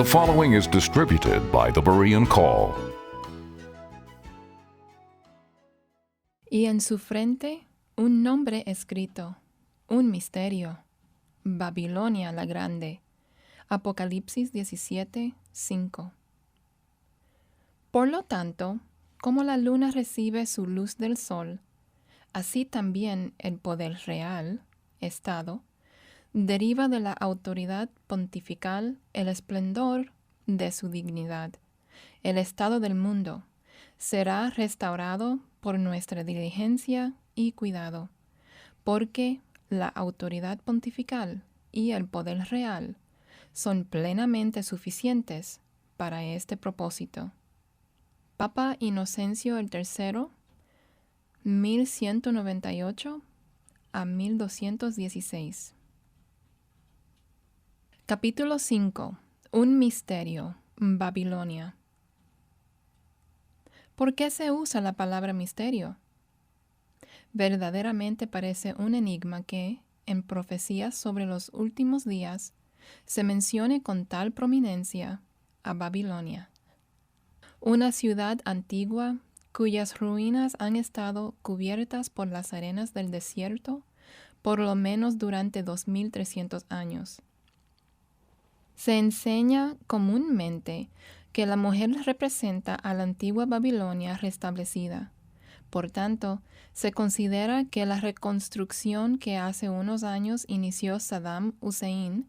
The following is distributed by the Berean Call. Y en su frente un nombre escrito, un misterio, Babilonia la Grande. Apocalipsis 17:5. Por lo tanto, como la luna recibe su luz del sol, así también el poder real, Estado, deriva de la autoridad pontifical el esplendor de su dignidad. El estado del mundo será restaurado por nuestra diligencia y cuidado, porque la autoridad pontifical y el poder real son plenamente suficientes para este propósito. Papa Inocencio III, 1198 a 1216. Capítulo 5. Un misterio. Babilonia. ¿Por qué se usa la palabra misterio? Verdaderamente parece un enigma que, en profecías sobre los últimos días, se mencione con tal prominencia a Babilonia, una ciudad antigua cuyas ruinas han estado cubiertas por las arenas del desierto por lo menos durante 2300 años. Se enseña comúnmente que la mujer representa a la antigua Babilonia restablecida. Por tanto, se considera que la reconstrucción que hace unos años inició Saddam Hussein,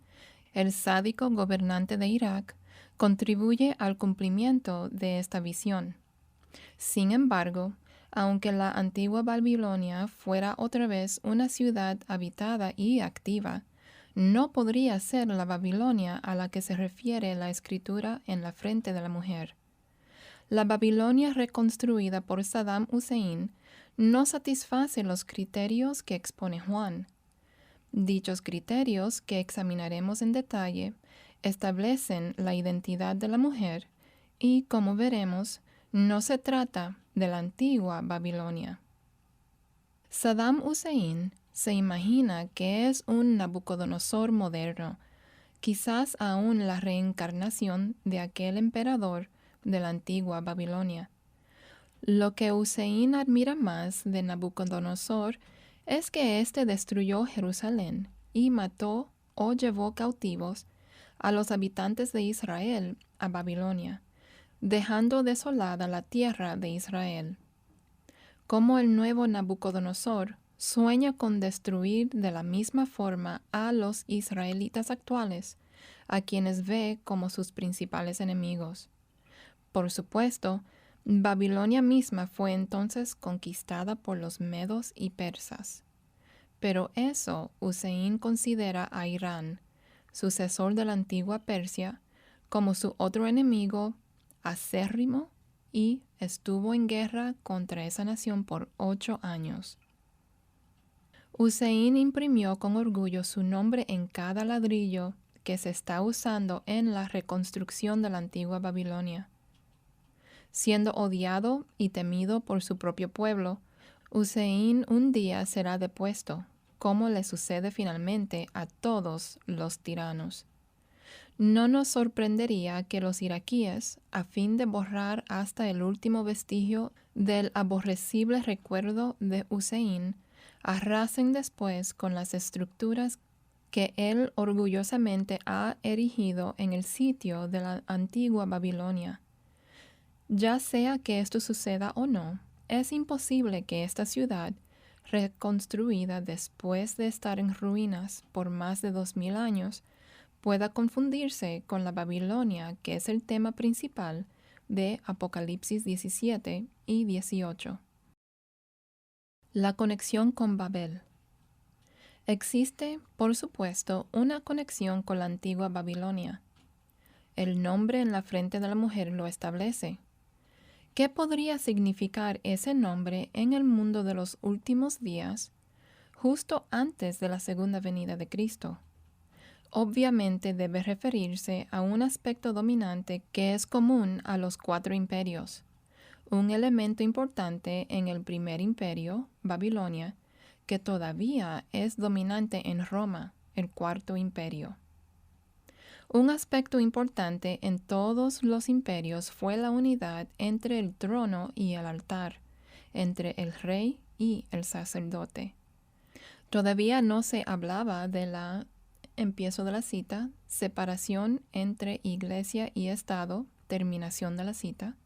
el sádico gobernante de Irak, contribuye al cumplimiento de esta visión. Sin embargo, aunque la antigua Babilonia fuera otra vez una ciudad habitada y activa, no podría ser la Babilonia a la que se refiere la escritura en la frente de la mujer. La Babilonia reconstruida por Saddam Hussein no satisface los criterios que expone Juan. Dichos criterios, que examinaremos en detalle, establecen la identidad de la mujer y, como veremos, no se trata de la antigua Babilonia. Saddam Hussein se imagina que es un Nabucodonosor moderno, quizás aún la reencarnación de aquel emperador de la antigua Babilonia. Lo que Hussein admira más de Nabucodonosor es que éste destruyó Jerusalén y mató o llevó cautivos a los habitantes de Israel a Babilonia, dejando desolada la tierra de Israel. Como el nuevo Nabucodonosor sueña con destruir de la misma forma a los israelitas actuales, a quienes ve como sus principales enemigos. Por supuesto, Babilonia misma fue entonces conquistada por los medos y persas. Pero eso Hussein considera a Irán, sucesor de la antigua Persia, como su otro enemigo acérrimo y estuvo en guerra contra esa nación por 8 años. Hussein imprimió con orgullo su nombre en cada ladrillo que se está usando en la reconstrucción de la antigua Babilonia. Siendo odiado y temido por su propio pueblo, Hussein un día será depuesto, como le sucede finalmente a todos los tiranos. No nos sorprendería que los iraquíes, a fin de borrar hasta el último vestigio del aborrecible recuerdo de Hussein, arrasen después con las estructuras que él orgullosamente ha erigido en el sitio de la antigua Babilonia. Ya sea que esto suceda o no, es imposible que esta ciudad, reconstruida después de estar en ruinas por más de 2000 años, pueda confundirse con la Babilonia, que es el tema principal de Apocalipsis 17 y 18. La conexión con Babel. Existe, por supuesto, una conexión con la antigua Babilonia. El nombre en la frente de la mujer lo establece. ¿Qué podría significar ese nombre en el mundo de los últimos días, justo antes de la segunda venida de Cristo? Obviamente debe referirse a un aspecto dominante que es común a los 4 imperios, un elemento importante en el primer imperio, Babilonia, que todavía es dominante en Roma, el 4º imperio. Un aspecto importante en todos los imperios fue la unidad entre el trono y el altar, entre el rey y el sacerdote. Todavía no se hablaba de la, empiezo de la cita, separación entre iglesia y Estado, terminación de la cita.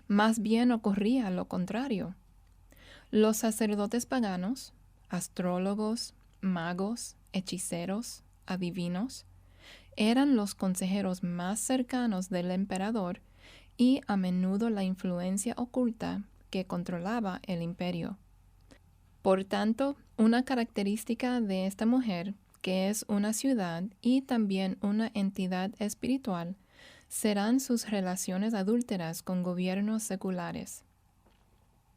Más bien ocurría lo contrario. Los sacerdotes paganos, astrólogos, magos, hechiceros, adivinos, eran los consejeros más cercanos del emperador y a menudo la influencia oculta que controlaba el imperio. Por tanto, una característica de esta mujer, que es una ciudad y también una entidad espiritual, serán sus relaciones adúlteras con gobiernos seculares.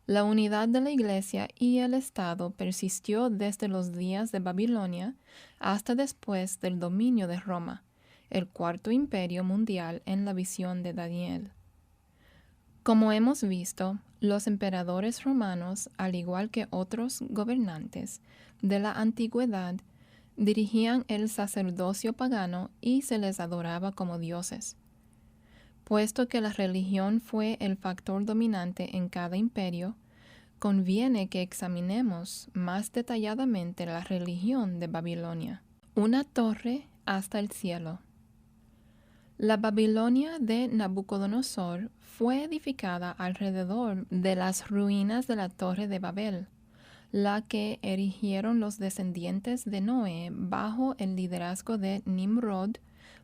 La unidad de la Iglesia y el Estado persistió desde los días de Babilonia hasta después del dominio de Roma, el cuarto imperio mundial en la visión de Daniel. Como hemos visto, los emperadores romanos, al igual que otros gobernantes de la antigüedad, dirigían el sacerdocio pagano y se les adoraba como dioses. Puesto que la religión fue el factor dominante en cada imperio, conviene que examinemos más detalladamente la religión de Babilonia. Una torre hasta el cielo. La Babilonia de Nabucodonosor fue edificada alrededor de las ruinas de la Torre de Babel, la que erigieron los descendientes de Noé bajo el liderazgo de Nimrod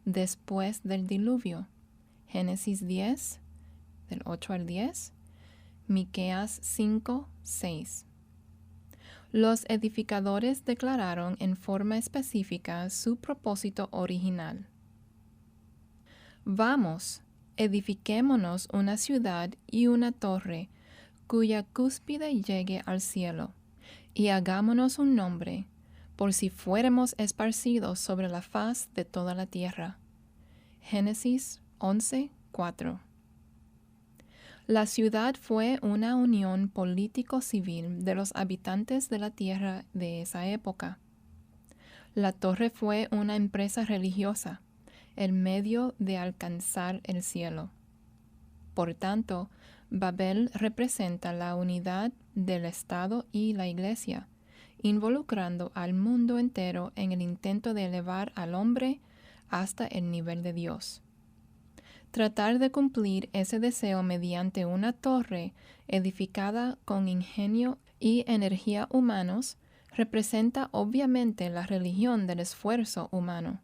después del diluvio. Génesis 10, del 8 al 10, Miqueas 5, 6. Los edificadores declararon en forma específica su propósito original. Vamos, edifiquémonos una ciudad y una torre, cuya cúspide llegue al cielo, y hagámonos un nombre, por si fuéramos esparcidos sobre la faz de toda la tierra. Génesis 11, 4. La ciudad fue una unión político-civil de los habitantes de la tierra de esa época. La torre fue una empresa religiosa, el medio de alcanzar el cielo. Por tanto, Babel representa la unidad del Estado y la Iglesia, involucrando al mundo entero en el intento de elevar al hombre hasta el nivel de Dios. Tratar de cumplir ese deseo mediante una torre edificada con ingenio y energía humanos representa obviamente la religión del esfuerzo humano.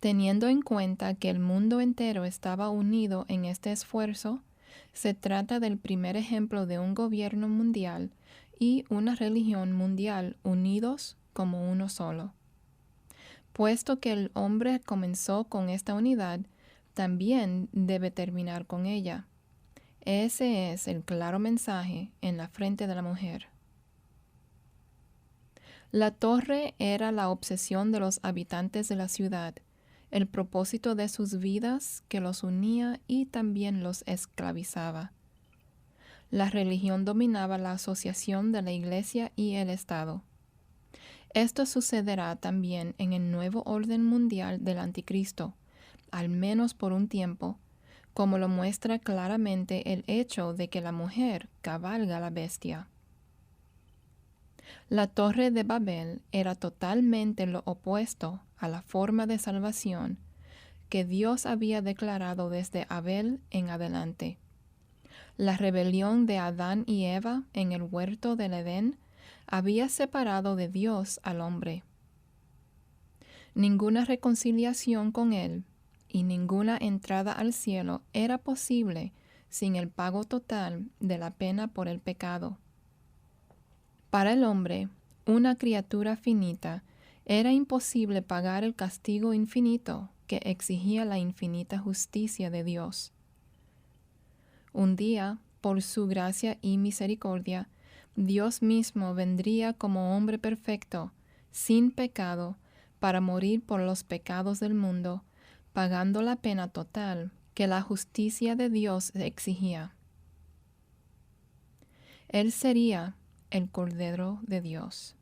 Teniendo en cuenta que el mundo entero estaba unido en este esfuerzo, se trata del primer ejemplo de un gobierno mundial y una religión mundial unidos como uno solo. Puesto que el hombre comenzó con esta unidad, también debe terminar con ella. Ese es el claro mensaje en la frente de la mujer. La torre era la obsesión de los habitantes de la ciudad, el propósito de sus vidas que los unía y también los esclavizaba. La religión dominaba la asociación de la Iglesia y el Estado. Esto sucederá también en el nuevo orden mundial del Anticristo, al menos por un tiempo, como lo muestra claramente el hecho de que la mujer cabalga la bestia. La Torre de Babel era totalmente lo opuesto a la forma de salvación que Dios había declarado desde Abel en adelante. La rebelión de Adán y Eva en el huerto del Edén había separado de Dios al hombre. Ninguna reconciliación con Él y ninguna entrada al cielo era posible sin el pago total de la pena por el pecado. Para el hombre, una criatura finita, era imposible pagar el castigo infinito que exigía la infinita justicia de Dios. Un día, por su gracia y misericordia, Dios mismo vendría como hombre perfecto, sin pecado, para morir por los pecados del mundo, pagando la pena total que la justicia de Dios exigía. Él sería el Cordero de Dios.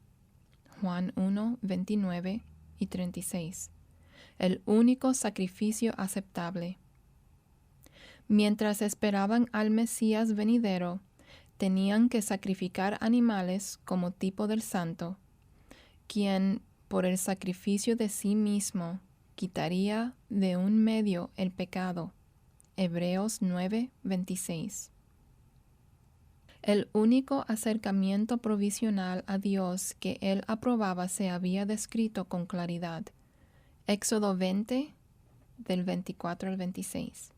Juan 1, 29 y 36. el único sacrificio aceptable. Mientras esperaban al Mesías venidero, tenían que sacrificar animales como tipo del santo, quien, por el sacrificio de sí mismo, quitaría de un medio el pecado. Hebreos 9:26. El único acercamiento provisional a Dios que él aprobaba se había descrito con claridad. Éxodo 20, del 24 al 26.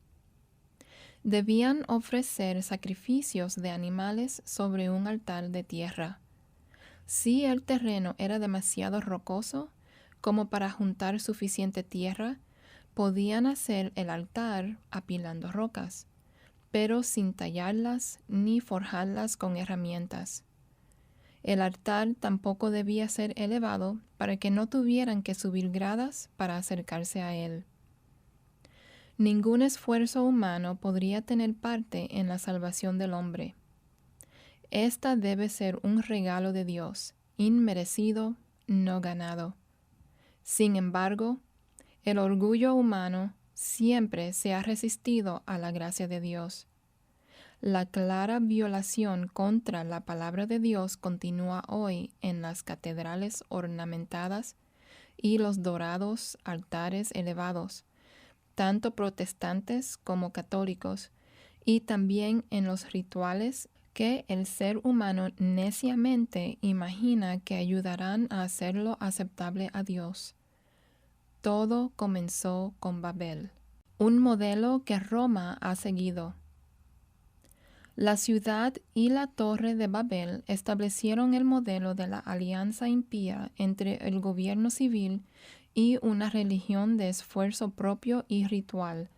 Debían ofrecer sacrificios de animales sobre un altar de tierra. Si el terreno era demasiado rocoso como para juntar suficiente tierra, podían hacer el altar apilando rocas, pero sin tallarlas ni forjarlas con herramientas. El altar tampoco debía ser elevado para que no tuvieran que subir gradas para acercarse a él. Ningún esfuerzo humano podría tener parte en la salvación del hombre. Esta debe ser un regalo de Dios, inmerecido, no ganado. Sin embargo, el orgullo humano siempre se ha resistido a la gracia de Dios. La clara violación contra la palabra de Dios continúa hoy en las catedrales ornamentadas y los dorados altares elevados, tanto protestantes como católicos, y también en los rituales que el ser humano neciamente imagina que ayudarán a hacerlo aceptable a Dios. Todo comenzó con Babel, un modelo que Roma ha seguido. La ciudad y la torre de Babel establecieron el modelo de la alianza impía entre el gobierno civil y una religión de esfuerzo propio y ritual,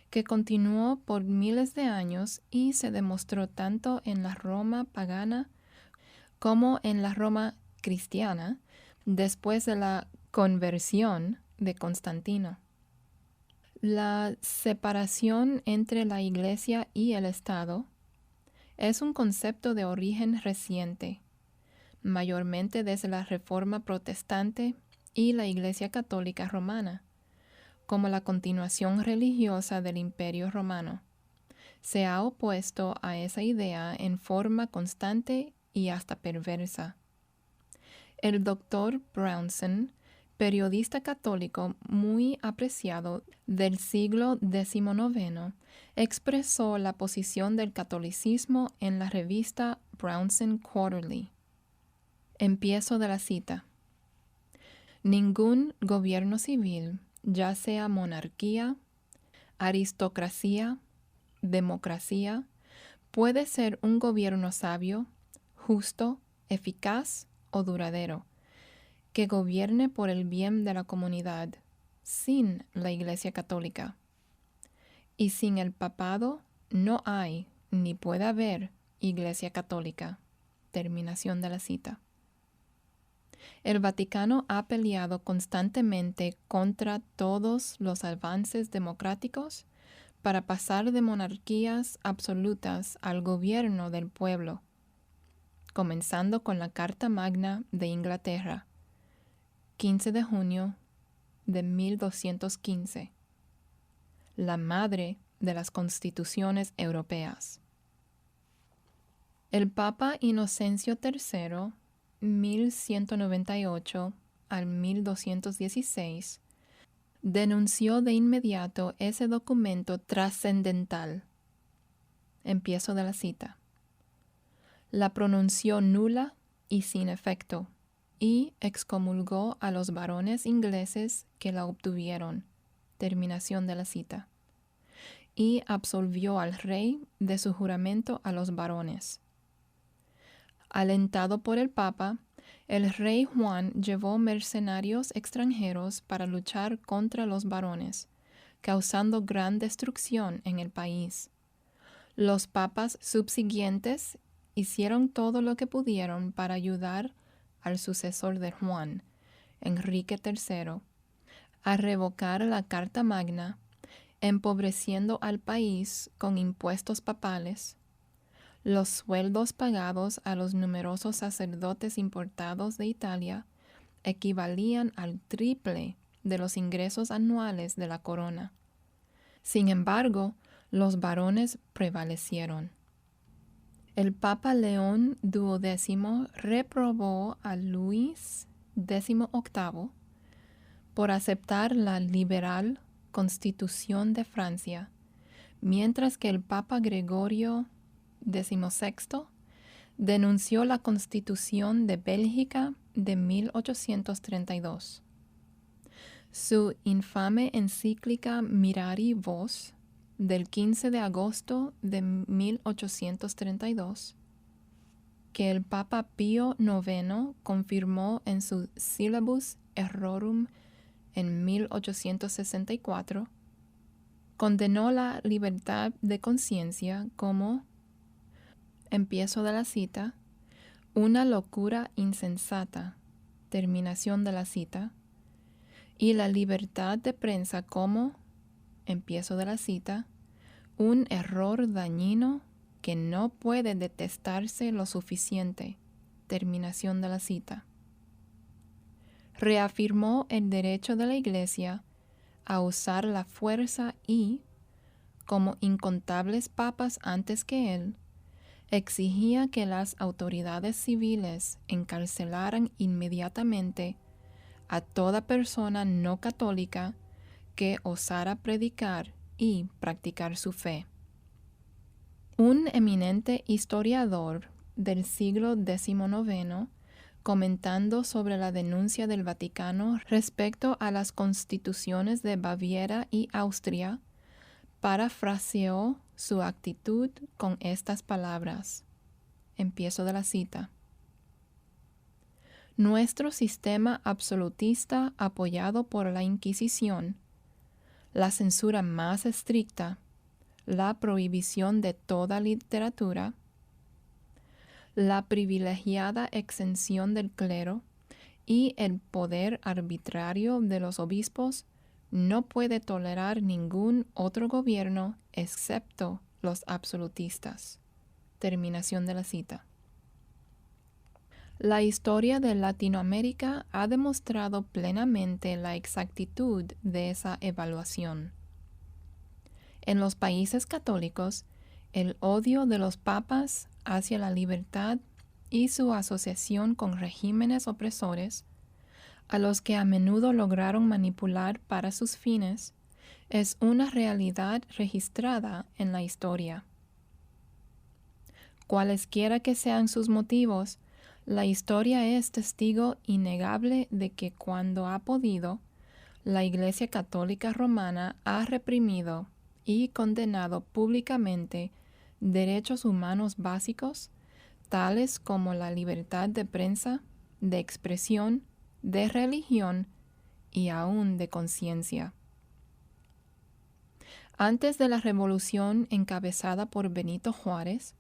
que continuó por miles de años y se demostró tanto en la Roma pagana como en la Roma cristiana después de la conversión de Constantino. La separación entre la Iglesia y el Estado es un concepto de origen reciente, mayormente desde la Reforma Protestante y la Iglesia Católica Romana, como la continuación religiosa del Imperio Romano. Se ha opuesto a esa idea en forma constante y hasta perversa. El Dr. Brownson, periodista católico muy apreciado del siglo XIX, expresó la posición del catolicismo en la revista Brownson Quarterly. Empiezo de la cita. Ningún gobierno civil, ya sea monarquía, aristocracia, democracia, puede ser un gobierno sabio, justo, eficaz o duradero, que gobierne por el bien de la comunidad, sin la Iglesia Católica. Y sin el papado no hay ni puede haber Iglesia Católica. Terminación de la cita. El Vaticano ha peleado constantemente contra todos los avances democráticos para pasar de monarquías absolutas al gobierno del pueblo, comenzando con la Carta Magna de Inglaterra, 15 de junio de 1215, la madre de las constituciones europeas. El Papa Inocencio III, 1198 al 1216, denunció de inmediato ese documento trascendental. Empiezo de la cita. La pronunció nula y sin efecto, y excomulgó a los varones ingleses que la obtuvieron. Terminación de la cita. Y absolvió al rey de su juramento a los varones. Alentado por el Papa, el rey Juan llevó mercenarios extranjeros para luchar contra los varones, causando gran destrucción en el país. Los papas subsiguientes hicieron todo lo que pudieron para ayudar al sucesor de Juan, Enrique III, a revocar la Carta Magna, empobreciendo al país con impuestos papales, los sueldos pagados a los numerosos sacerdotes importados de Italia equivalían al triple de los ingresos anuales de la corona. Sin embargo, los varones prevalecieron. El Papa León XII reprobó a Luis XVIII por aceptar la liberal Constitución de Francia, mientras que el Papa Gregorio XVI denunció la Constitución de Bélgica de 1832. Su infame encíclica Mirari Vos, del 15 de agosto de 1832, que el Papa Pío IX confirmó en su Syllabus Errorum en 1864, condenó la libertad de conciencia como, empiezo de la cita, una locura insensata, terminación de la cita, y la libertad de prensa como, empiezo de la cita, un error dañino que no puede detestarse lo suficiente, terminación de la cita. Reafirmó el derecho de la Iglesia a usar la fuerza y, como incontables papas antes que él, exigía que las autoridades civiles encarcelaran inmediatamente a toda persona no católica que osara predicar y practicar su fe. Un eminente historiador del siglo XIX, comentando sobre la denuncia del Vaticano respecto a las constituciones de Baviera y Austria, parafraseó su actitud con estas palabras. Empiezo de la cita. Nuestro sistema absolutista apoyado por la Inquisición, la censura más estricta, la prohibición de toda literatura, la privilegiada exención del clero y el poder arbitrario de los obispos no puede tolerar ningún otro gobierno excepto los absolutistas. Terminación de la cita. La historia de Latinoamérica ha demostrado plenamente la exactitud de esa evaluación. En los países católicos, el odio de los papas hacia la libertad y su asociación con regímenes opresores, a los que a menudo lograron manipular para sus fines, es una realidad registrada en la historia. Cualesquiera que sean sus motivos, la historia es testigo innegable de que cuando ha podido, la Iglesia Católica Romana ha reprimido y condenado públicamente derechos humanos básicos, tales como la libertad de prensa, de expresión, de religión y aún de conciencia. Antes de la revolución encabezada por Benito Juárez,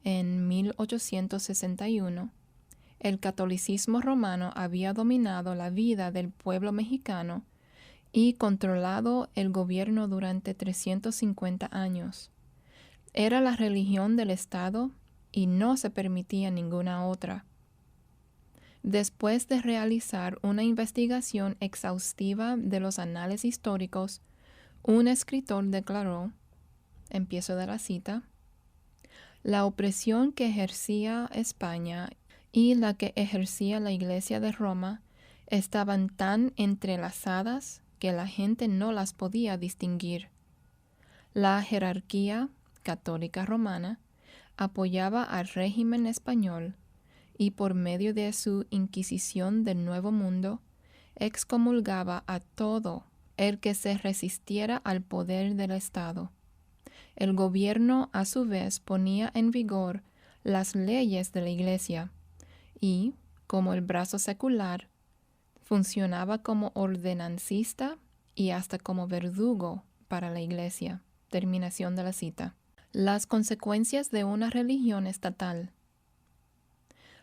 en 1861, el catolicismo romano había dominado la vida del pueblo mexicano y controlado el gobierno durante 350 años. Era la religión del Estado y no se permitía ninguna otra. Después de realizar una investigación exhaustiva de los anales históricos, un escritor declaró, empiezo de la cita, la opresión que ejercía España y la que ejercía la Iglesia de Roma estaban tan entrelazadas que la gente no las podía distinguir. La jerarquía católica romana apoyaba al régimen español y por medio de su Inquisición del Nuevo Mundo excomulgaba a todo el que se resistiera al poder del Estado. El gobierno a su vez ponía en vigor las leyes de la Iglesia y, como el brazo secular, funcionaba como ordenancista y hasta como verdugo para la Iglesia. Terminación de la cita. Las consecuencias de una religión estatal.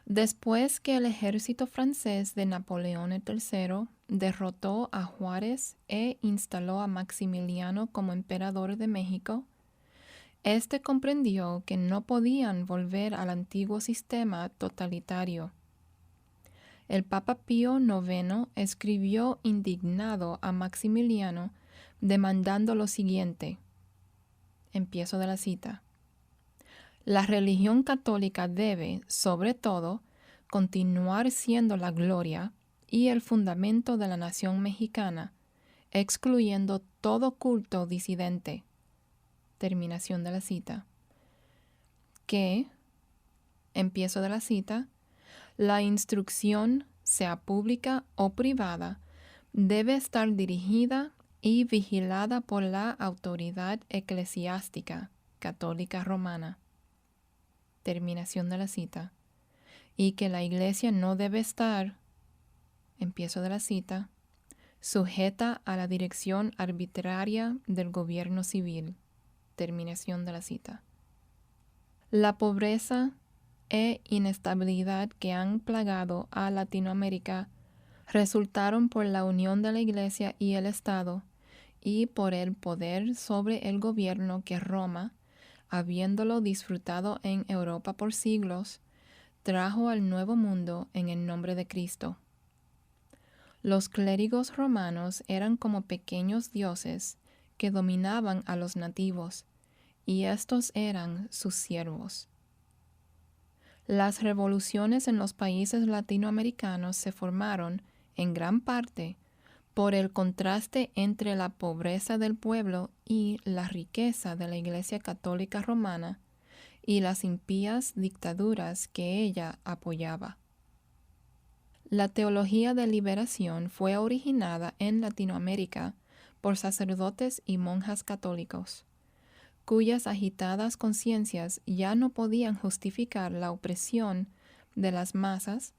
Después que el ejército francés de Napoleón III derrotó a Juárez e instaló a Maximiliano como emperador de México, este comprendió que no podían volver al antiguo sistema totalitario. el Papa Pío IX escribió indignado a Maximiliano demandando lo siguiente. Empiezo de la cita. La religión católica debe, sobre todo, continuar siendo la gloria y el fundamento de la nación mexicana, excluyendo todo culto disidente. Terminación de la cita. Que, empiezo de la cita, la instrucción, sea pública o privada, debe estar dirigida y vigilada por la autoridad eclesiástica católica romana. Terminación de la cita. Y que la Iglesia no debe estar, empiezo de la cita, sujeta a la dirección arbitraria del gobierno civil. Terminación de la cita. La pobreza e inestabilidad que han plagado a Latinoamérica resultaron por la unión de la Iglesia y el Estado y por el poder sobre el gobierno que Roma, habiéndolo disfrutado en Europa por siglos, trajo al Nuevo Mundo en el nombre de Cristo. Los clérigos romanos eran como pequeños dioses que dominaban a los nativos, y estos eran sus siervos. Las revoluciones en los países latinoamericanos se formaron, en gran parte, por el contraste entre la pobreza del pueblo y la riqueza de la Iglesia Católica Romana y las impías dictaduras que ella apoyaba. La teología de liberación fue originada en Latinoamérica por sacerdotes y monjas católicos, cuyas agitadas conciencias ya no podían justificar la opresión de las masas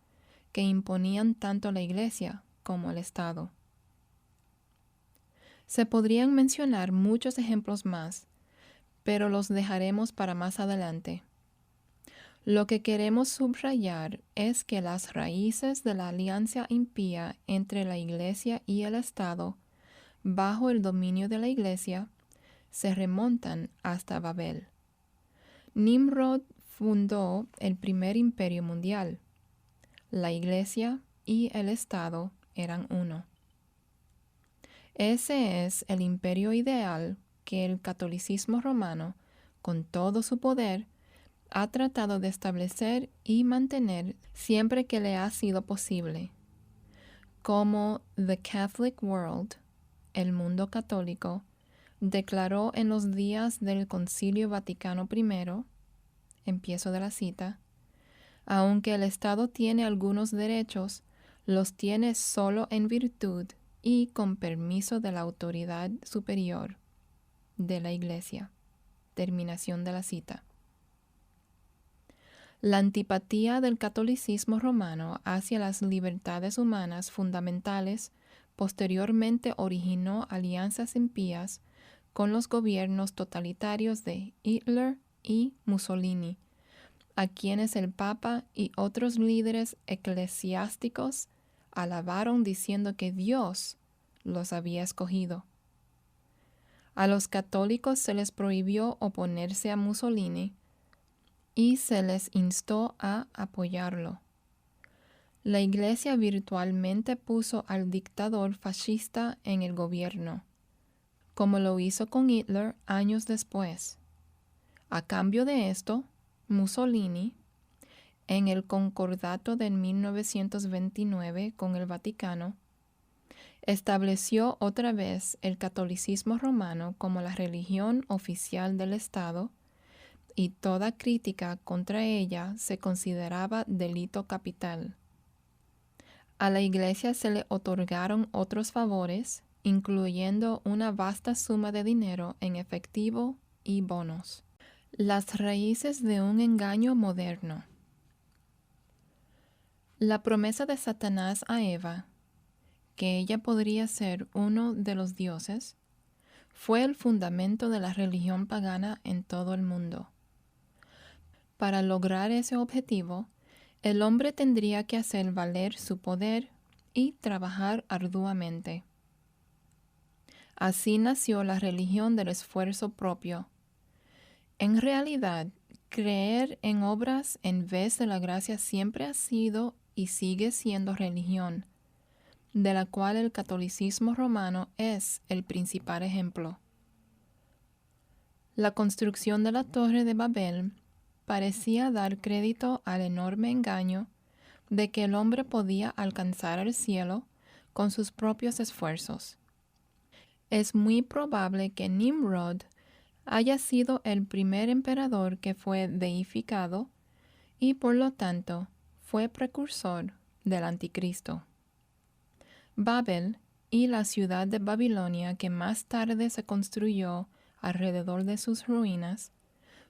que imponían tanto la Iglesia como el Estado. Se podrían mencionar muchos ejemplos más, pero los dejaremos para más adelante. Lo que queremos subrayar es que las raíces de la alianza impía entre la Iglesia y el Estado, bajo el dominio de la Iglesia, se remontan hasta Babel. Nimrod fundó el primer imperio mundial. La Iglesia y el Estado eran uno. Ese es el imperio ideal que el catolicismo romano, con todo su poder, ha tratado de establecer y mantener siempre que le ha sido posible. Como The Catholic World, el mundo católico, declaró en los días del Concilio Vaticano I, empiezo de la cita, aunque el Estado tiene algunos derechos, los tiene solo en virtud y con permiso de la autoridad superior de la Iglesia. Terminación de la cita. La antipatía del catolicismo romano hacia las libertades humanas fundamentales posteriormente originó alianzas impías con los gobiernos totalitarios de Hitler y Mussolini, a quienes el Papa y otros líderes eclesiásticos alabaron diciendo que Dios los había escogido. A los católicos se les prohibió oponerse a Mussolini y se les instó a apoyarlo. La Iglesia virtualmente puso al dictador fascista en el gobierno, como lo hizo con Hitler años después. A cambio de esto, Mussolini, en el concordato de 1929 con el Vaticano, estableció otra vez el catolicismo romano como la religión oficial del Estado, y toda crítica contra ella se consideraba delito capital. A la Iglesia se le otorgaron otros favores, incluyendo una vasta suma de dinero en efectivo y bonos. Las raíces de un engaño moderno. La promesa de Satanás a Eva, que ella podría ser uno de los dioses, fue el fundamento de la religión pagana en todo el mundo. Para lograr ese objetivo, el hombre tendría que hacer valer su poder y trabajar arduamente. Así nació la religión del esfuerzo propio. En realidad, creer en obras en vez de la gracia siempre ha sido y sigue siendo religión, de la cual el catolicismo romano es el principal ejemplo. La construcción de la Torre de Babel parecía dar crédito al enorme engaño de que el hombre podía alcanzar el cielo con sus propios esfuerzos. Es muy probable que Nimrod haya sido el primer emperador que fue deificado y por lo tanto fue precursor del anticristo. Babel y la ciudad de Babilonia, que más tarde se construyó alrededor de sus ruinas,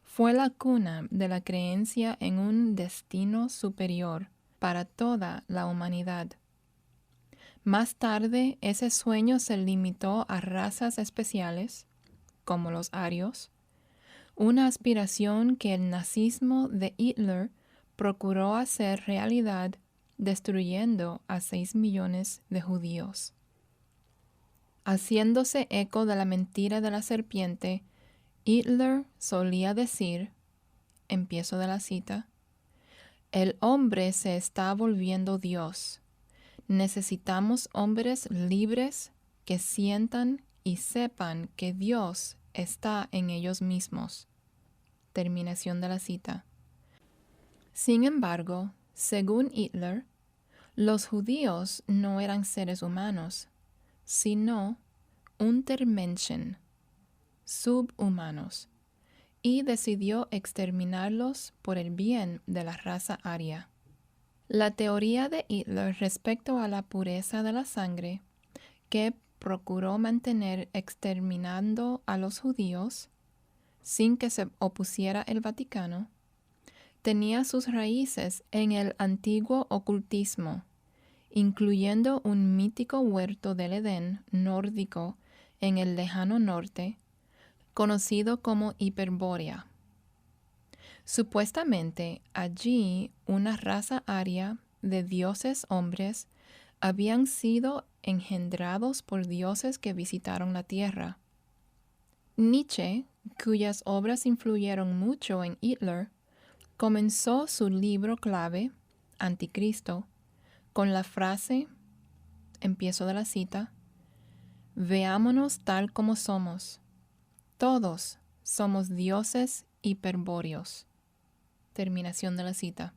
fue la cuna de la creencia en un destino superior para toda la humanidad. Más tarde, ese sueño se limitó a razas especiales, como los arios, una aspiración que el nazismo de Hitler procuró hacer realidad destruyendo a 6 millones de judíos. Haciéndose eco de la mentira de la serpiente, Hitler solía decir, empiezo de la cita, el hombre se está volviendo Dios. Necesitamos hombres libres que sientan y sepan que Dios está en ellos mismos. Terminación de la cita. Sin embargo, según Hitler, los judíos no eran seres humanos, sino Untermenschen, subhumanos, y decidió exterminarlos por el bien de la raza aria. La teoría de Hitler respecto a la pureza de la sangre, que procuró mantener exterminando a los judíos sin que se opusiera el Vaticano, tenía sus raíces en el antiguo ocultismo, incluyendo un mítico huerto del Edén nórdico en el lejano norte, conocido como Hiperbórea. Supuestamente allí una raza aria de dioses hombres habían sido engendrados por dioses que visitaron la tierra. Nietzsche, cuyas obras influyeron mucho en Hitler, comenzó su libro clave, Anticristo, con la frase, empiezo de la cita, veámonos tal como somos. Todos somos dioses hiperbóreos. Terminación de la cita.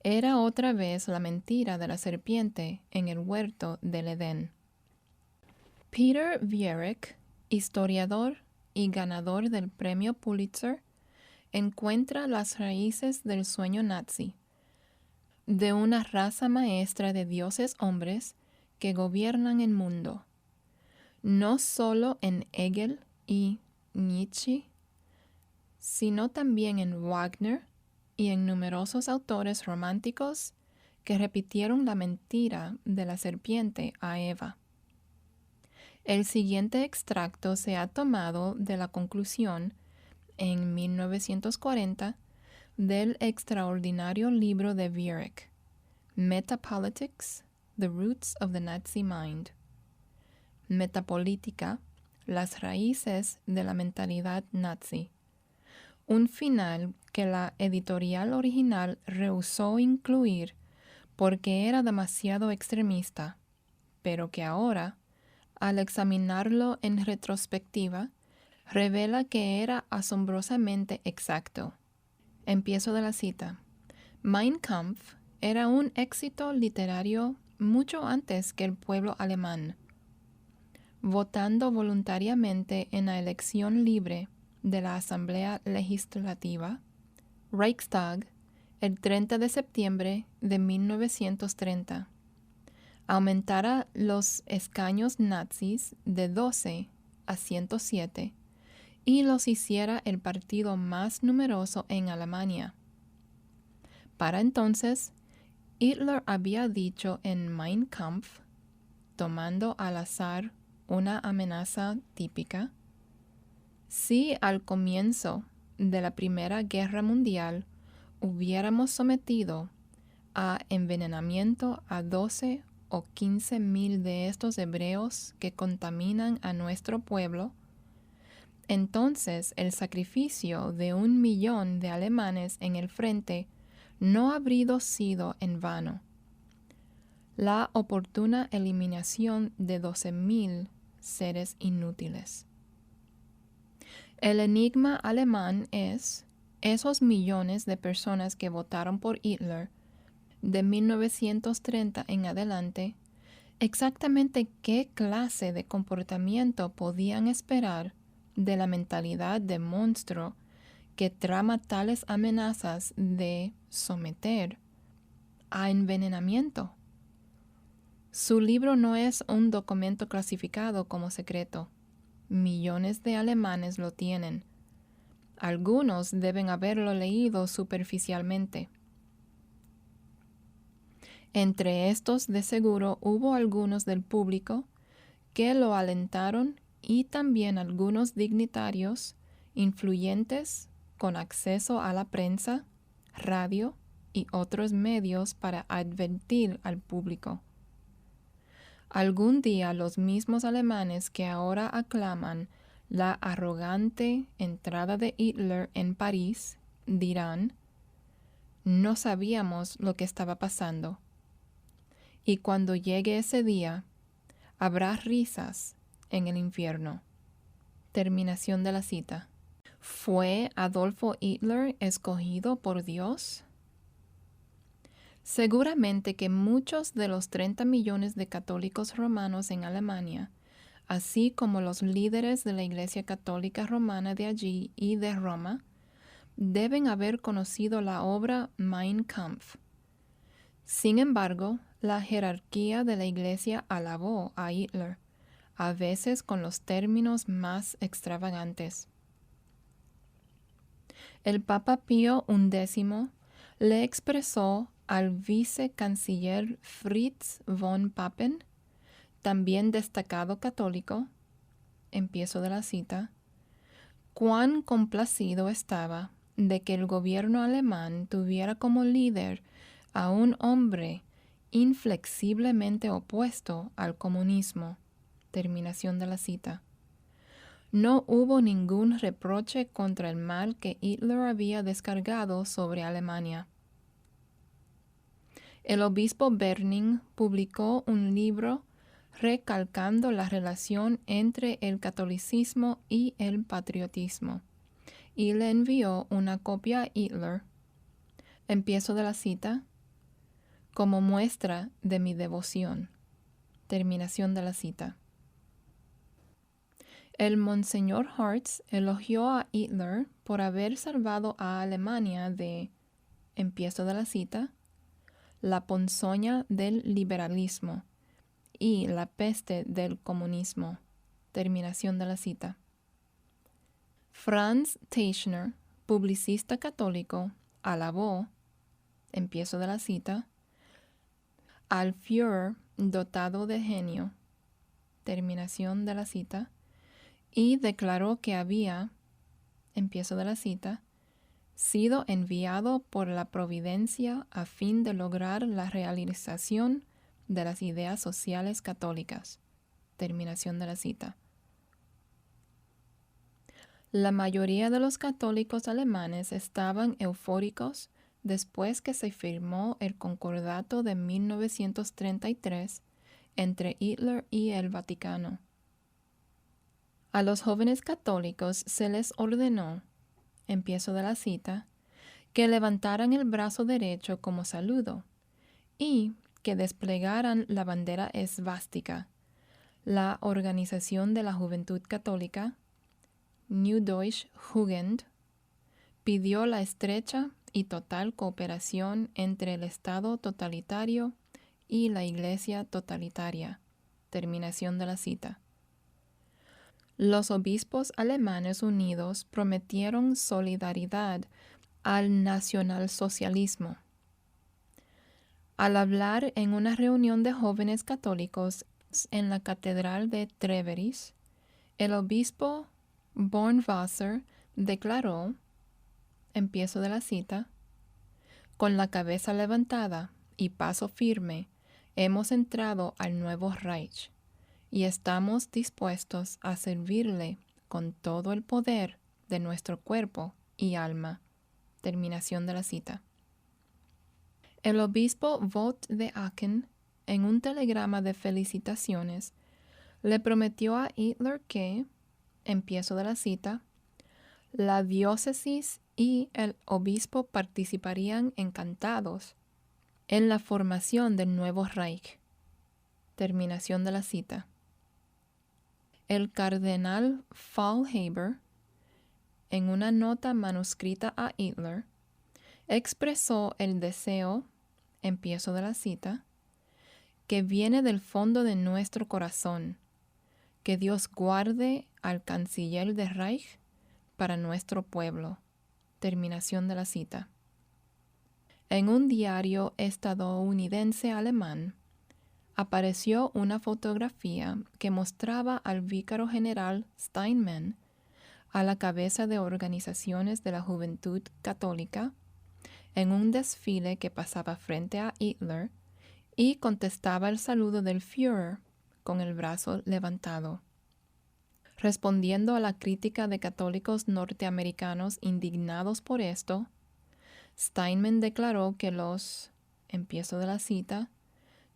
Era otra vez la mentira de la serpiente en el huerto del Edén. Peter Viereck, historiador y ganador del premio Pulitzer, encuentra las raíces del sueño nazi, de una raza maestra de dioses hombres que gobiernan el mundo, no solo en Hegel y Nietzsche, sino también en Wagner y en numerosos autores románticos que repitieron la mentira de la serpiente a Eva. El siguiente extracto se ha tomado de la conclusión, en 1940, del extraordinario libro de Viereck, Metapolitics, The Roots of the Nazi Mind. Metapolítica, las raíces de la mentalidad nazi. Un final que la editorial original rehusó incluir porque era demasiado extremista, pero que ahora, al examinarlo en retrospectiva, revela que era asombrosamente exacto. Empiezo de la cita. Mein Kampf era un éxito literario mucho antes que el pueblo alemán. Votando voluntariamente en la elección libre de la Asamblea Legislativa, Reichstag, el 30 de septiembre de 1930, aumentara los escaños nazis de 12 a 107 y los hiciera el partido más numeroso en Alemania. Para entonces, Hitler había dicho en Mein Kampf, tomando al azar una amenaza típica, si al comienzo de la Primera Guerra Mundial hubiéramos sometido a envenenamiento a 12 o 15 mil de estos hebreos que contaminan a nuestro pueblo, entonces el sacrificio de 1 millón de alemanes en el frente no habría sido en vano. La oportuna eliminación de 12.000 seres inútiles. El enigma alemán es esos millones de personas que votaron por Hitler de 1930 en adelante, exactamente qué clase de comportamiento podían esperar de la mentalidad de monstruo que trama tales amenazas de someter a envenenamiento. Su libro no es un documento clasificado como secreto. Millones de alemanes lo tienen. Algunos deben haberlo leído superficialmente. Entre estos, de seguro, hubo algunos del público que lo alentaron y también algunos dignatarios influyentes con acceso a la prensa, radio y otros medios para advertir al público. Algún día los mismos alemanes que ahora aclaman la arrogante entrada de Hitler en París dirán: no sabíamos lo que estaba pasando. Y cuando llegue ese día, habrá risas en el infierno. Terminación de la cita. ¿Fue Adolfo Hitler escogido por Dios? Seguramente que muchos de los 30 millones de católicos romanos en Alemania, así como los líderes de la Iglesia Católica Romana de allí y de Roma, deben haber conocido la obra Mein Kampf. Sin embargo, la jerarquía de la Iglesia alabó a Hitler, a veces con los términos más extravagantes. El Papa Pío XI le expresó al vicecanciller Fritz von Papen, también destacado católico, empiezo de la cita, cuán complacido estaba de que el gobierno alemán tuviera como líder a un hombre inflexiblemente opuesto al comunismo. Terminación de la cita. No hubo ningún reproche contra el mal que Hitler había descargado sobre Alemania. El obispo Berning publicó un libro recalcando la relación entre el catolicismo y el patriotismo, y le envió una copia a Hitler. Empiezo de la cita. Como muestra de mi devoción. Terminación de la cita. El Monseñor Hartz elogió a Hitler por haber salvado a Alemania de, empiezo de la cita, la ponzoña del liberalismo y la peste del comunismo. Terminación de la cita. Franz Teichner, publicista católico, alabó, empiezo de la cita, al Führer dotado de genio, terminación de la cita, y declaró que había, empiezo de la cita, sido enviado por la providencia a fin de lograr la realización de las ideas sociales católicas, terminación de la cita. La mayoría de los católicos alemanes estaban eufóricos después que se firmó el Concordato de 1933 entre Hitler y el Vaticano. A los jóvenes católicos se les ordenó, empiezo de la cita, que levantaran el brazo derecho como saludo y que desplegaran la bandera esvástica. La Organización de la Juventud Católica, Neue Deutsche Jugend, pidió la estrecha y total cooperación entre el Estado totalitario y la Iglesia totalitaria. Terminación de la cita. Los obispos alemanes unidos prometieron solidaridad al nacionalsocialismo. Al hablar en una reunión de jóvenes católicos en la Catedral de Treveris, el obispo Bornwasser declaró, empiezo de la cita, con la cabeza levantada y paso firme, hemos entrado al nuevo Reich y estamos dispuestos a servirle con todo el poder de nuestro cuerpo y alma. Terminación de la cita. El obispo Vogt de Aachen, en un telegrama de felicitaciones, le prometió a Hitler que, empiezo de la cita, la diócesis y el obispo participarían encantados en la formación del nuevo Reich. Terminación de la cita. El cardenal Faulhaber, en una nota manuscrita a Hitler, expresó el deseo, empiezo de la cita, que viene del fondo de nuestro corazón, que Dios guarde al canciller de Reich para nuestro pueblo. Terminación de la cita. En un diario estadounidense alemán, apareció una fotografía que mostraba al vícaro general Steinmann a la cabeza de organizaciones de la juventud católica en un desfile que pasaba frente a Hitler y contestaba el saludo del Führer con el brazo levantado. Respondiendo a la crítica de católicos norteamericanos indignados por esto, Steinmann declaró que los, empiezo de la cita,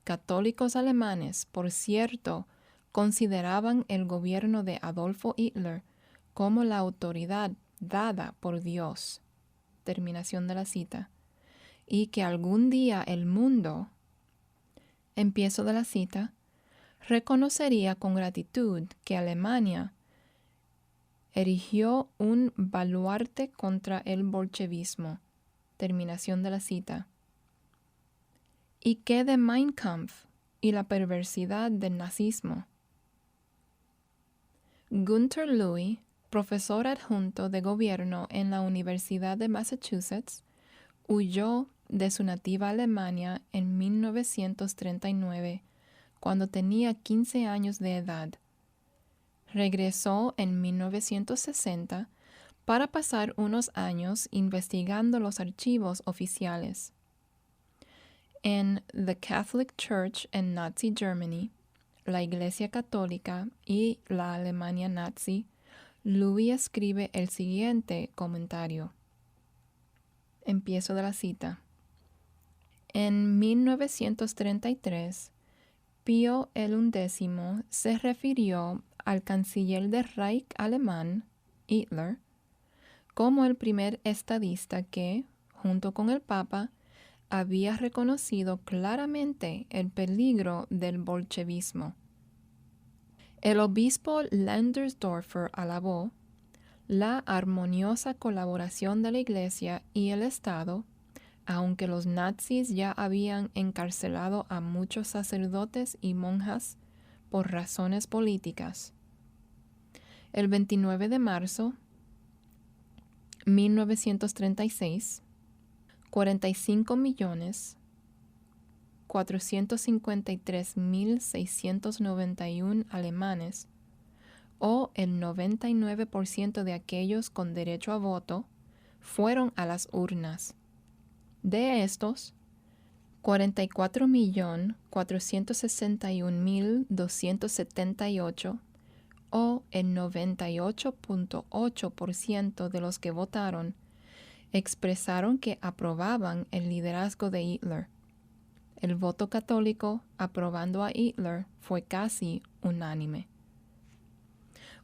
católicos alemanes, por cierto, consideraban el gobierno de Adolfo Hitler como la autoridad dada por Dios. Terminación de la cita. Y que algún día el mundo, empiezo de la cita, reconocería con gratitud que Alemania erigió un baluarte contra el bolchevismo. Terminación de la cita. ¿Y qué de Mein Kampf y la perversidad del nazismo? Gunther Louis, profesor adjunto de gobierno en la Universidad de Massachusetts, huyó de su nativa Alemania en 1939, cuando tenía 15 años de edad. Regresó en 1960 para pasar unos años investigando los archivos oficiales. En The Catholic Church in Nazi Germany, la Iglesia Católica y la Alemania nazi, Louis escribe el siguiente comentario. Empiezo de la cita. En 1933, Pío XI se refirió al canciller del Reich alemán, Hitler, como el primer estadista que, junto con el Papa, había reconocido claramente el peligro del bolchevismo. El obispo Landersdorfer alabó la armoniosa colaboración de la Iglesia y el Estado, aunque los nazis ya habían encarcelado a muchos sacerdotes y monjas por razones políticas. El 29 de marzo 1936, 45.453.691 alemanes, o el 99% de aquellos con derecho a voto, fueron a las urnas. De estos, 44.461.278, o el 98.8% de los que votaron, expresaron que aprobaban el liderazgo de Hitler. El voto católico aprobando a Hitler fue casi unánime.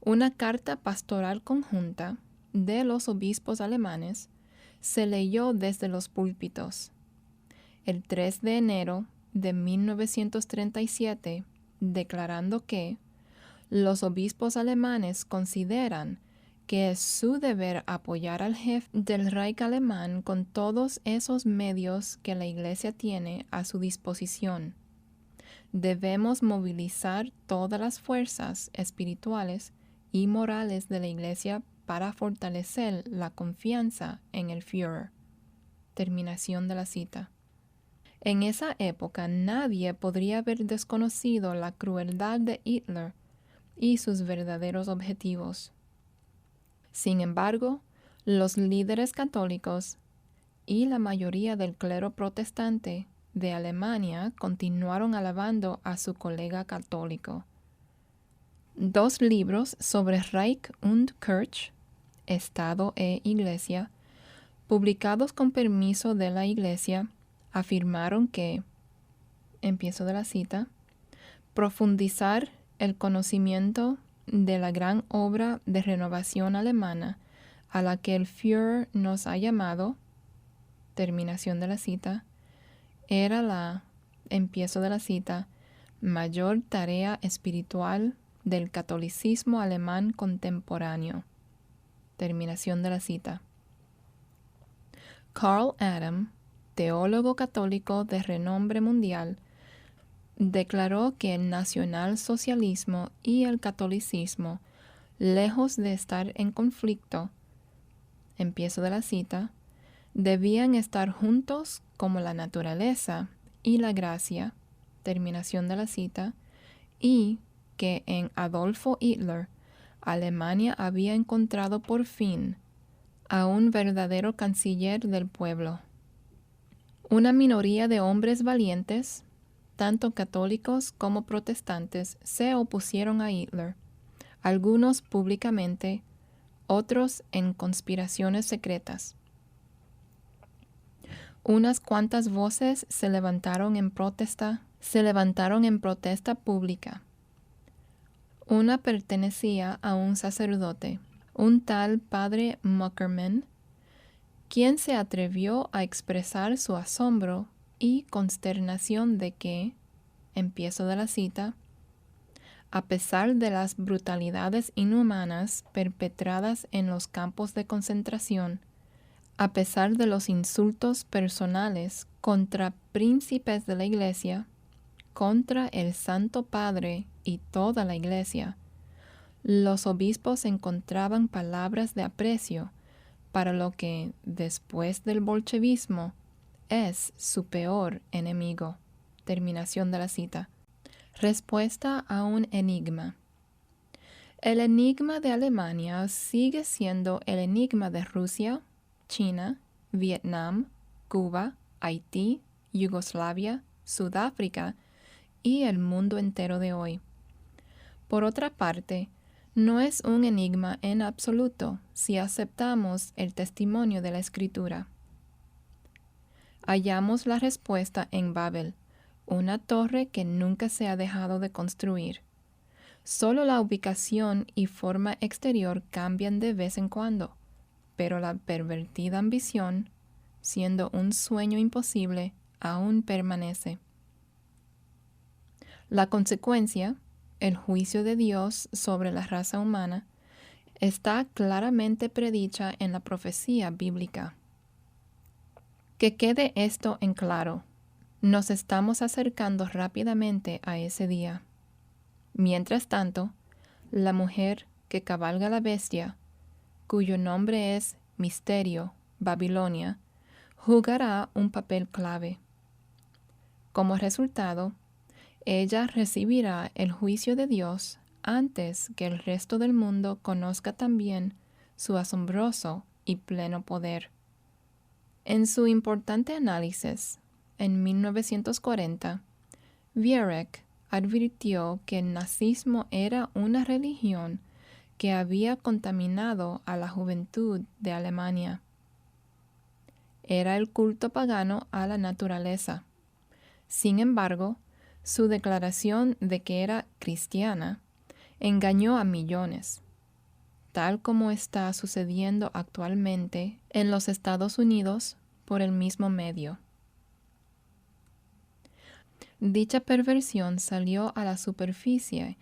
Una carta pastoral conjunta de los obispos alemanes se leyó desde los púlpitos. El 3 de enero de 1937, declarando que los obispos alemanes consideran que es su deber apoyar al jefe del Reich alemán con todos esos medios que la Iglesia tiene a su disposición. Debemos movilizar todas las fuerzas espirituales y morales de la Iglesia para fortalecer la confianza en el Führer. Terminación de la cita. En esa época nadie podría haber desconocido la crueldad de Hitler y sus verdaderos objetivos. Sin embargo, los líderes católicos y la mayoría del clero protestante de Alemania continuaron alabando a su colega católico. 2 libros sobre Reich und Kirche, Estado e Iglesia, publicados con permiso de la Iglesia, afirmaron que, empiezo de la cita, profundizar el conocimiento de la gran obra de renovación alemana a la que el Führer nos ha llamado, terminación de la cita, era la, empiezo de la cita, mayor tarea espiritual del catolicismo alemán contemporáneo. Terminación de la cita. Karl Adam, teólogo católico de renombre mundial, declaró que el nacionalsocialismo y el catolicismo, lejos de estar en conflicto, empiezo de la cita, debían estar juntos como la naturaleza y la gracia, terminación de la cita, y que en Adolfo Hitler, Alemania había encontrado por fin a un verdadero canciller del pueblo. Una minoría de hombres valientes, tanto católicos como protestantes, se opusieron a Hitler, algunos públicamente, otros en conspiraciones secretas. Unas cuantas voces se levantaron en protesta pública. Una pertenecía a un sacerdote, un tal padre Muckerman, quien se atrevió a expresar su asombro y consternación de que, empiezo de la cita, a pesar de las brutalidades inhumanas perpetradas en los campos de concentración, a pesar de los insultos personales contra príncipes de la Iglesia, contra el Santo Padre y toda la Iglesia, los obispos encontraban palabras de aprecio para lo que, después del bolchevismo, es su peor enemigo. Terminación de la cita. Respuesta a un enigma. El enigma de Alemania sigue siendo el enigma de Rusia, China, Vietnam, Cuba, Haití, Yugoslavia, Sudáfrica y el mundo entero de hoy. Por otra parte, no es un enigma en absoluto si aceptamos el testimonio de la Escritura. Hallamos la respuesta en Babel, una torre que nunca se ha dejado de construir. Solo la ubicación y forma exterior cambian de vez en cuando, pero la pervertida ambición, siendo un sueño imposible, aún permanece. La consecuencia, el juicio de Dios sobre la raza humana, está claramente predicha en la profecía bíblica. Que quede esto en claro, nos estamos acercando rápidamente a ese día. Mientras tanto, la mujer que cabalga la bestia, cuyo nombre es Misterio, Babilonia, jugará un papel clave. Como resultado, ella recibirá el juicio de Dios antes que el resto del mundo conozca también su asombroso y pleno poder. En su importante análisis, en 1940, Viereck advirtió que el nazismo era una religión que había contaminado a la juventud de Alemania. Era el culto pagano a la naturaleza. Sin embargo, su declaración de que era cristiana engañó a millones, tal como está sucediendo actualmente en los Estados Unidos por el mismo medio. Dicha perversión salió a la superficie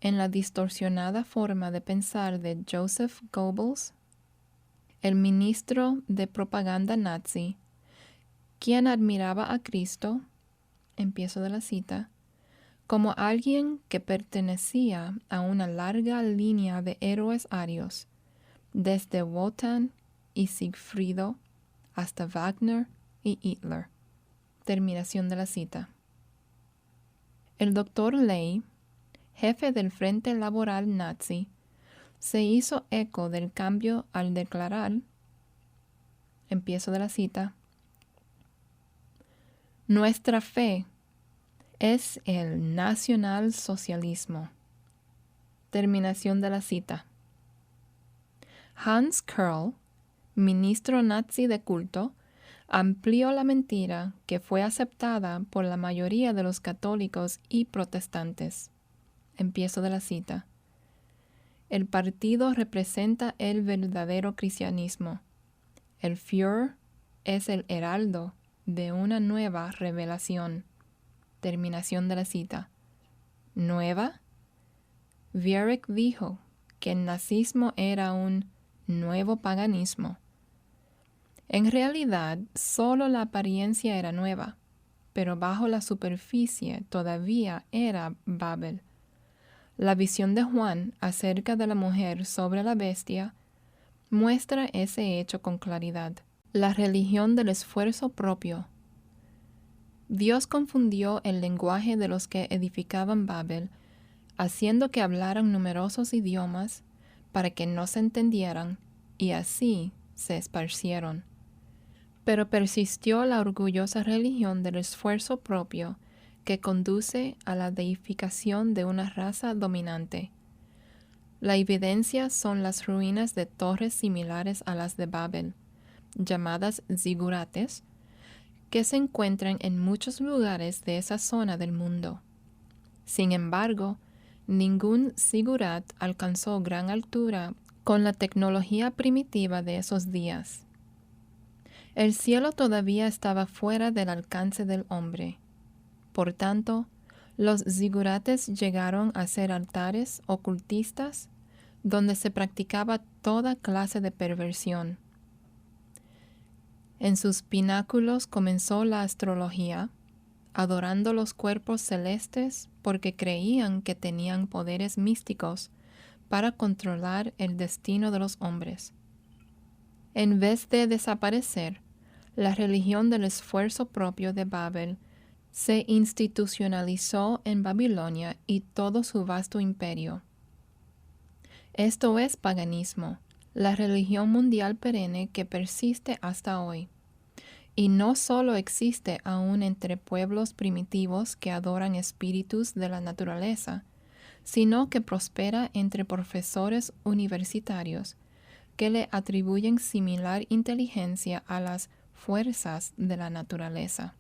en la distorsionada forma de pensar de Joseph Goebbels, el ministro de propaganda nazi, quien admiraba a Cristo, empiezo de la cita, como alguien que pertenecía a una larga línea de héroes arios, desde Wotan y Siegfriedo hasta Wagner y Hitler. Terminación de la cita. El doctor Ley, jefe del Frente Laboral Nazi, se hizo eco del cambio al declarar, empiezo de la cita, nuestra fe es el nacionalsocialismo. Terminación de la cita. Hans Kerrl, ministro nazi de culto, amplió la mentira que fue aceptada por la mayoría de los católicos y protestantes. Empiezo de la cita. El partido representa el verdadero cristianismo. El Führer es el heraldo de una nueva revelación. Terminación de la cita. ¿Nueva? Viereck dijo que el nazismo era un nuevo paganismo. En realidad, solo la apariencia era nueva, pero bajo la superficie todavía era Babel. La visión de Juan acerca de la mujer sobre la bestia muestra ese hecho con claridad. La religión del esfuerzo propio. Dios confundió el lenguaje de los que edificaban Babel, haciendo que hablaran numerosos idiomas para que no se entendieran, y así se esparcieron. Pero persistió la orgullosa religión del esfuerzo propio que conduce a la deificación de una raza dominante. La evidencia son las ruinas de torres similares a las de Babel, llamadas zigurates, que se encuentran en muchos lugares de esa zona del mundo. Sin embargo, ningún zigurat alcanzó gran altura con la tecnología primitiva de esos días. El cielo todavía estaba fuera del alcance del hombre. Por tanto, los zigurates llegaron a ser altares ocultistas donde se practicaba toda clase de perversión. En sus pináculos comenzó la astrología, adorando los cuerpos celestes porque creían que tenían poderes místicos para controlar el destino de los hombres. En vez de desaparecer, la religión del esfuerzo propio de Babel se institucionalizó en Babilonia y todo su vasto imperio. Esto es paganismo, la religión mundial perenne que persiste hasta hoy. Y no solo existe aún entre pueblos primitivos que adoran espíritus de la naturaleza, sino que prospera entre profesores universitarios que le atribuyen similar inteligencia a las fuerzas de la naturaleza.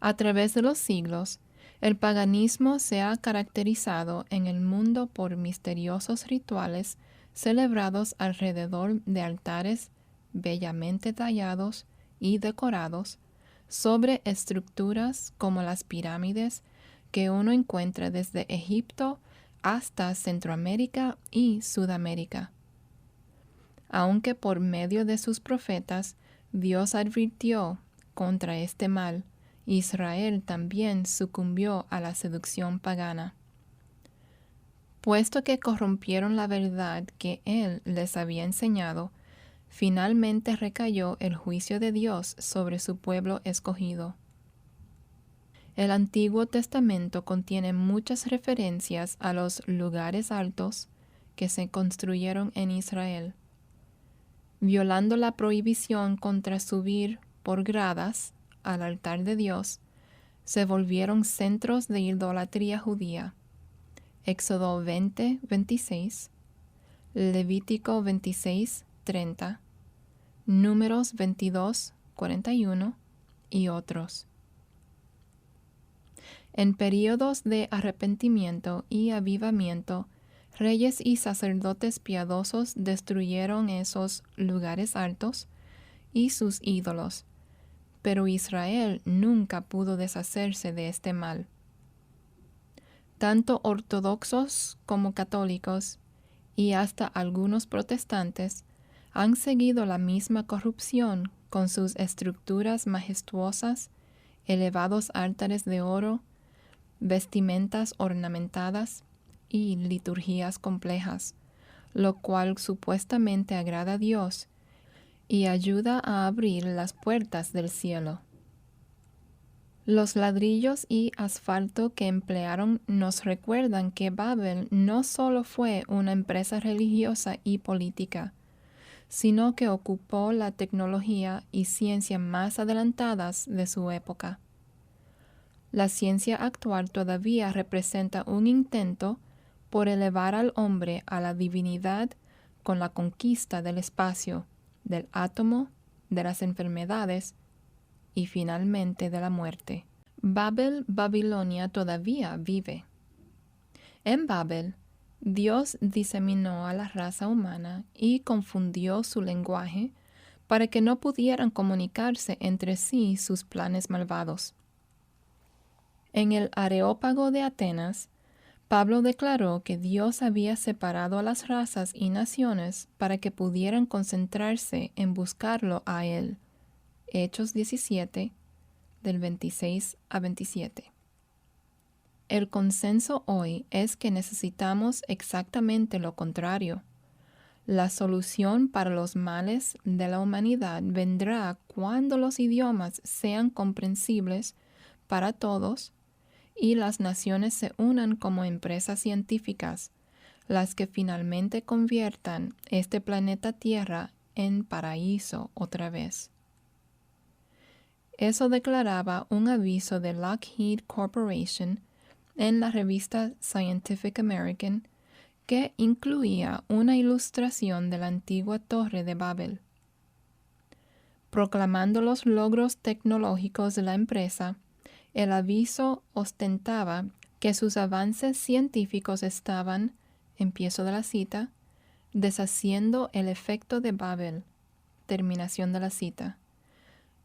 A través de los siglos, el paganismo se ha caracterizado en el mundo por misteriosos rituales celebrados alrededor de altares bellamente tallados y decorados sobre estructuras como las pirámides que uno encuentra desde Egipto hasta Centroamérica y Sudamérica. Aunque por medio de sus profetas Dios advirtió contra este mal, Israel también sucumbió a la seducción pagana. Puesto que corrompieron la verdad que Él les había enseñado, finalmente recayó el juicio de Dios sobre su pueblo escogido. El Antiguo Testamento contiene muchas referencias a los lugares altos que se construyeron en Israel. Violando la prohibición contra subir por gradas al altar de Dios, se volvieron centros de idolatría judía. Éxodo 20:26, Levítico 26:30, Números 22:41 y otros. En períodos de arrepentimiento y avivamiento, reyes y sacerdotes piadosos destruyeron esos lugares altos y sus ídolos, pero Israel nunca pudo deshacerse de este mal. Tanto ortodoxos como católicos, y hasta algunos protestantes, han seguido la misma corrupción con sus estructuras majestuosas, elevados altares de oro, vestimentas ornamentadas y liturgías complejas, lo cual supuestamente agrada a Dios y ayuda a abrir las puertas del cielo. Los ladrillos y asfalto que emplearon nos recuerdan que Babel no solo fue una empresa religiosa y política, sino que ocupó la tecnología y ciencia más adelantadas de su época. La ciencia actual todavía representa un intento por elevar al hombre a la divinidad con la conquista del espacio, del átomo, de las enfermedades y finalmente de la muerte. Babel, Babilonia todavía vive. En Babel, Dios diseminó a la raza humana y confundió su lenguaje para que no pudieran comunicarse entre sí sus planes malvados. En el Areópago de Atenas, Pablo declaró que Dios había separado a las razas y naciones para que pudieran concentrarse en buscarlo a Él. Hechos 17, del 26 a 27. El consenso hoy es que necesitamos exactamente lo contrario. La solución para los males de la humanidad vendrá cuando los idiomas sean comprensibles para todos y las naciones se unan como empresas científicas, las que finalmente conviertan este planeta Tierra en paraíso otra vez. Eso declaraba un aviso de Lockheed Corporation en la revista Scientific American que incluía una ilustración de la antigua Torre de Babel. Proclamando los logros tecnológicos de la empresa, el aviso ostentaba que sus avances científicos estaban, empiezo de la cita, deshaciendo el efecto de Babel, terminación de la cita,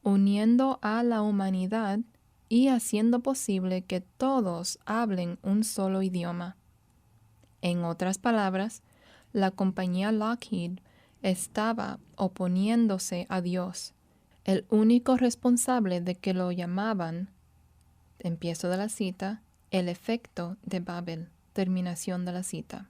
uniendo a la humanidad y haciendo posible que todos hablen un solo idioma. En otras palabras, la compañía Lockheed estaba oponiéndose a Dios, el único responsable de que lo llamaban, empiezo de la cita, el efecto de Babel, terminación de la cita.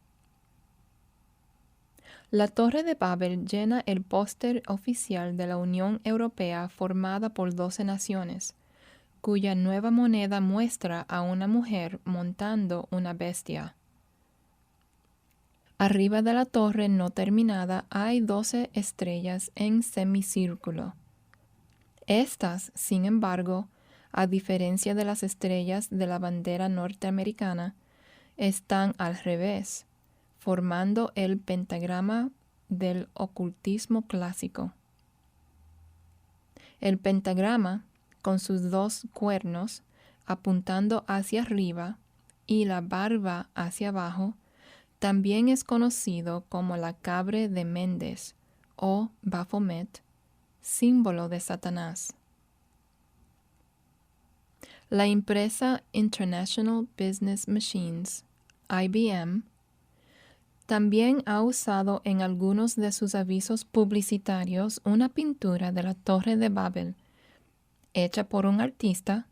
La Torre de Babel llena el póster oficial de la Unión Europea formada por 12 naciones, cuya nueva moneda muestra a una mujer montando una bestia. Arriba de la torre no terminada hay 12 estrellas en semicírculo. Estas, sin embargo, a diferencia de las estrellas de la bandera norteamericana, están al revés, formando el pentagrama del ocultismo clásico. El pentagrama, con sus 2 cuernos apuntando hacia arriba y la barba hacia abajo, también es conocido como la Cabre de Mendes o Baphomet, símbolo de Satanás. La empresa International Business Machines, IBM, también ha usado en algunos de sus avisos publicitarios una pintura de la Torre de Babel, hecha por un artista,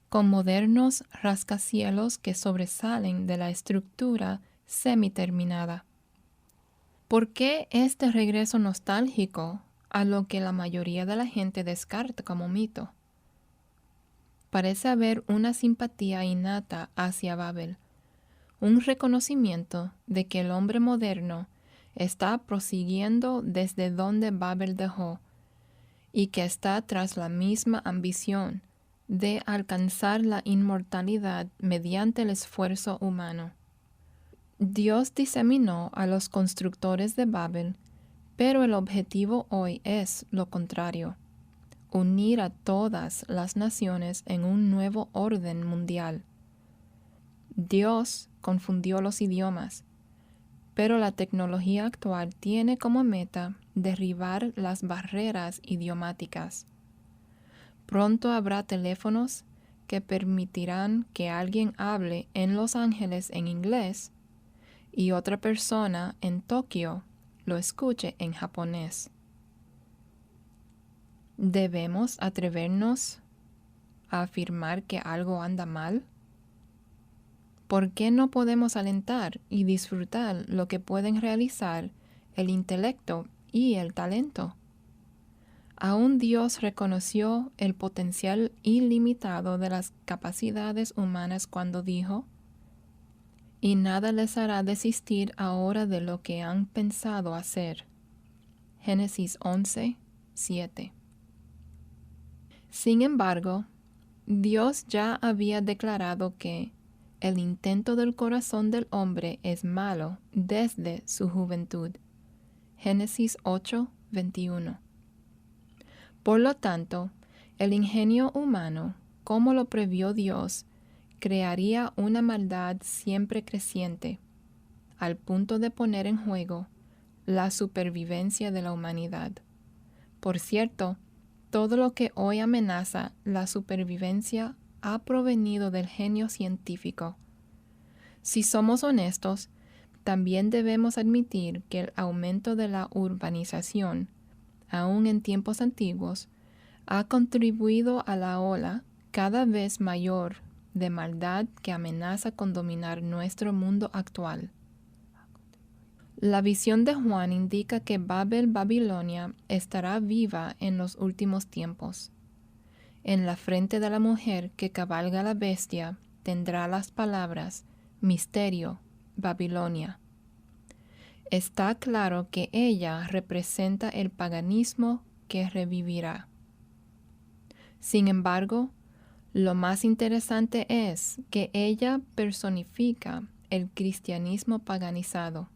con modernos rascacielos que sobresalen de la estructura semiterminada. ¿Por qué este regreso nostálgico a lo que la mayoría de la gente descarta como mito? Parece haber una simpatía innata hacia Babel, un reconocimiento de que el hombre moderno está prosiguiendo desde donde Babel dejó y que está tras la misma ambición de alcanzar la inmortalidad mediante el esfuerzo humano. Dios diseminó a los constructores de Babel, pero el objetivo hoy es lo contrario: unir a todas las naciones en un nuevo orden mundial. Dios confundió los idiomas, pero la tecnología actual tiene como meta derribar las barreras idiomáticas. Pronto habrá teléfonos que permitirán que alguien hable en Los Ángeles en inglés y otra persona en Tokio lo escuche en japonés. ¿Debemos atrevernos a afirmar que algo anda mal? ¿Por qué no podemos alentar y disfrutar lo que pueden realizar el intelecto y el talento? Aún Dios reconoció el potencial ilimitado de las capacidades humanas cuando dijo: «Y nada les hará desistir ahora de lo que han pensado hacer». Génesis 11, 7. Sin embargo, Dios ya había declarado que el intento del corazón del hombre es malo desde su juventud. Génesis 8, 21. Por lo tanto, el ingenio humano, como lo previó Dios, crearía una maldad siempre creciente, al punto de poner en juego la supervivencia de la humanidad. Por cierto, todo lo que hoy amenaza la supervivencia ha provenido del genio científico. Si somos honestos, también debemos admitir que el aumento de la urbanización, aun en tiempos antiguos, ha contribuido a la ola cada vez mayor de maldad que amenaza con dominar nuestro mundo actual. La visión de Juan indica que Babilonia estará viva en los últimos tiempos. En la frente de la mujer que cabalga la bestia tendrá las palabras Misterio, Babilonia. Está claro que ella representa el paganismo que revivirá. Sin embargo, lo más interesante es que ella personifica el cristianismo paganizado.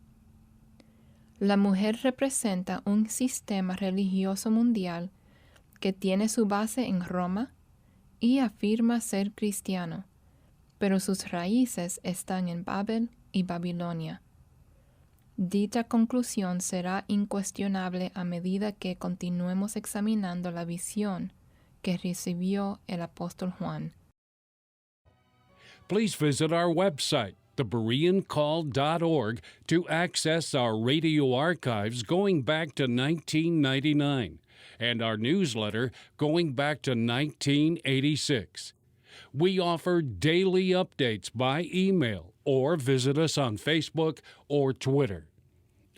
La mujer representa un sistema religioso mundial que tiene su base en Roma y afirma ser cristiano, pero sus raíces están en Babel y Babilonia. Dicha conclusión será incuestionable a medida que continuemos examinando la visión que recibió el apóstol Juan. Please visit our website, thebereancall.org, to access our radio archives going back to 1999 and our newsletter going back to 1986. We offer daily updates by email or visit us on Facebook or Twitter.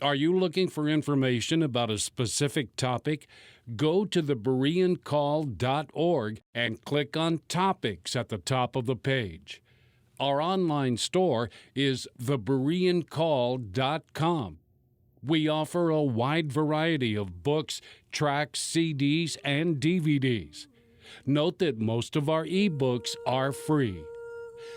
Are you looking for information about a specific topic? Go to thebereancall.org and click on Topics at the top of the page. Our online store is thebereancall.com. We offer a wide variety of books, tracts, CDs, and DVDs. Note that most of our ebooks are free.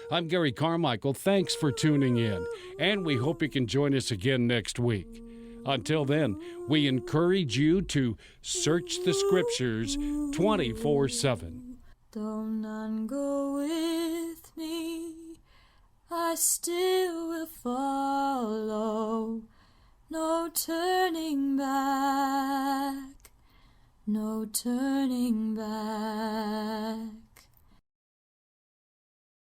I'm Gary Carmichael. Thanks for tuning in, and we hope you can join us again next week. Until then, we encourage you to search the Scriptures 24/7. Though none go with me, I still will follow. No turning back, no turning back.